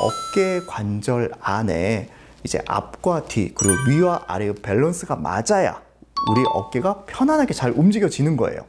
어깨 관절 안에 이제 앞과 뒤 그리고 위와 아래의 밸런스가 맞아야 우리 어깨가 편안하게 잘 움직여지는 거예요.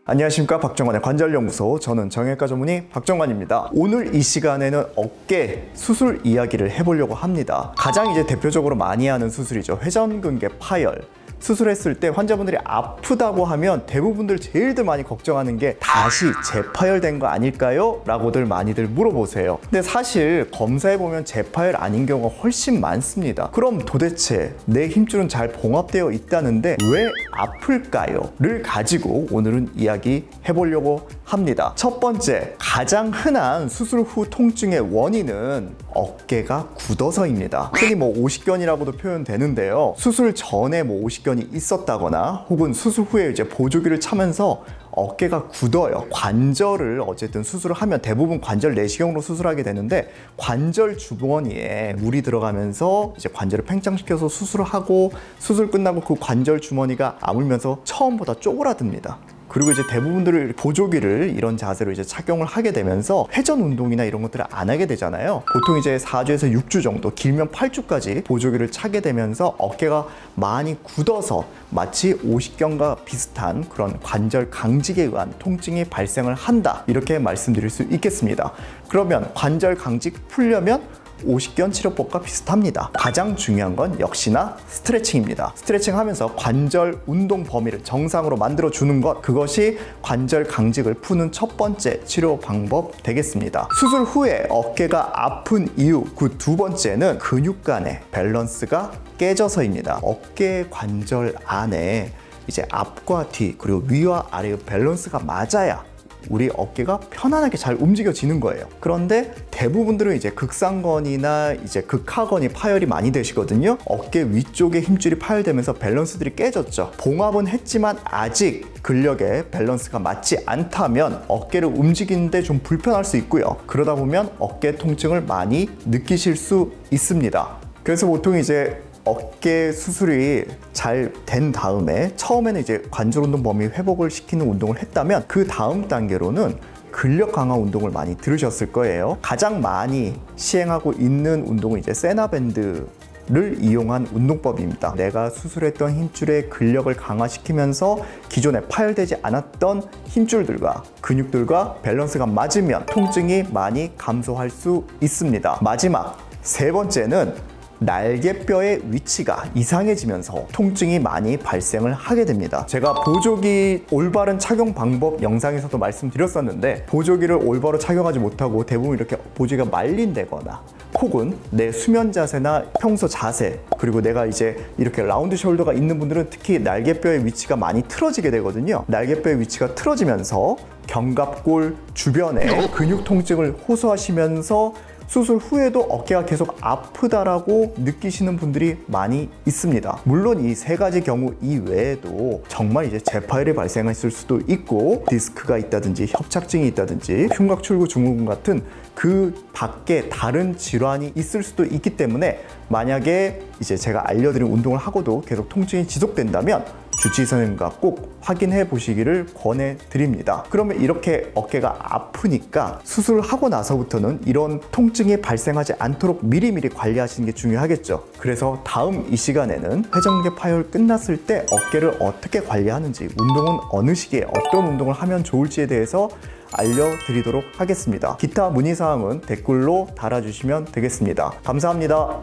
안녕하십니까, 박정관의 관절연구소, 저는 정형외과 전문의 박정관입니다. 오늘 이 시간에는 어깨 수술 이야기를 해보려고 합니다. 가장 이제 대표적으로 많이 하는 수술이죠. 회전근개 파열. 수술했을 때 환자분들이 아프다고 하면 대부분들 제일들 많이 걱정하는 게 다시 재파열된 거 아닐까요? 라고들 많이들 물어보세요. 근데 사실 검사해보면 재파열 아닌 경우가 훨씬 많습니다. 그럼 도대체 내 힘줄은 잘 봉합되어 있다는데 왜 아플까요? 를 가지고 오늘은 이야기 해보려고 합니다. 첫 번째, 가장 흔한 수술 후 통증의 원인은 어깨가 굳어서입니다. 흔히 오십견이라고도 표현되는데요. 수술 전에 오십견이 있었다거나 혹은 수술 후에 이제 보조기를 차면서 어깨가 굳어요. 관절을 어쨌든 수술을 하면 대부분 관절 내시경으로 수술하게 되는데 관절 주머니에 물이 들어가면서 이제 관절을 팽창시켜서 수술을 하고 수술 끝나고 그 관절 주머니가 아물면서 처음보다 쪼그라듭니다. 그리고 이제 대부분들을 보조기를 이런 자세로 이제 착용을 하게 되면서 회전 운동이나 이런 것들을 안 하게 되잖아요. 보통 이제 4주에서 6주 정도, 길면 8주까지 보조기를 차게 되면서 어깨가 많이 굳어서 마치 오십견과 비슷한 그런 관절 강직에 의한 통증이 발생을 한다, 이렇게 말씀드릴 수 있겠습니다. 그러면 관절 강직 풀려면 오십견 치료법과 비슷합니다. 가장 중요한 건 역시나 스트레칭입니다. 스트레칭 하면서 관절 운동 범위를 정상으로 만들어 주는 것, 그것이 관절 강직을 푸는 첫 번째 치료 방법 되겠습니다. 수술 후에 어깨가 아픈 이유, 그 두 번째는 근육 간의 밸런스가 깨져서입니다. 어깨 관절 안에 이제 앞과 뒤 그리고 위와 아래의 밸런스가 맞아야 우리 어깨가 편안하게 잘 움직여지는 거예요. 그런데 대부분들은 이제 극상건이나 이제 극하건이 파열이 많이 되시거든요. 어깨 위쪽에 힘줄이 파열되면서 밸런스들이 깨졌죠. 봉합은 했지만 아직 근력에 밸런스가 맞지 않다면 어깨를 움직이는데 좀 불편할 수 있고요. 그러다 보면 어깨 통증을 많이 느끼실 수 있습니다. 그래서 보통 이제 어깨 수술이 잘 된 다음에 처음에는 이제 관절 운동 범위 회복을 시키는 운동을 했다면 그 다음 단계로는 근력 강화 운동을 많이 들으셨을 거예요. 가장 많이 시행하고 있는 운동은 이제 세나밴드를 이용한 운동법입니다. 내가 수술했던 힘줄의 근력을 강화시키면서 기존에 파열되지 않았던 힘줄들과 근육들과 밸런스가 맞으면 통증이 많이 감소할 수 있습니다. 마지막 세 번째는 날개뼈의 위치가 이상해지면서 통증이 많이 발생을 하게 됩니다. 제가 보조기 올바른 착용 방법 영상에서도 말씀드렸었는데, 보조기를 올바로 착용하지 못하고 대부분 이렇게 보조기가 말린다거나 혹은 내 수면 자세나 평소 자세, 그리고 내가 이제 이렇게 라운드 숄더가 있는 분들은 특히 날개뼈의 위치가 많이 틀어지게 되거든요. 날개뼈의 위치가 틀어지면서 견갑골 주변에 근육 통증을 호소하시면서 수술 후에도 어깨가 계속 아프다라고 느끼시는 분들이 많이 있습니다. 물론 이 세 가지 경우 이외에도 정말 이제 재파열이 발생했을 수도 있고, 디스크가 있다든지 협착증이 있다든지 흉곽출구 증후군 같은 그 밖에 다른 질환이 있을 수도 있기 때문에 만약에 이제 제가 알려드린 운동을 하고도 계속 통증이 지속된다면 주치의 선생님과 꼭 확인해 보시기를 권해드립니다. 그러면 이렇게 어깨가 아프니까 수술하고 나서부터는 이런 통증이 발생하지 않도록 미리미리 관리하시는 게 중요하겠죠. 그래서 다음 이 시간에는 회전근개 파열 끝났을 때 어깨를 어떻게 관리하는지, 운동은 어느 시기에 어떤 운동을 하면 좋을지에 대해서 알려드리도록 하겠습니다. 기타 문의사항은 댓글로 달아주시면 되겠습니다. 감사합니다.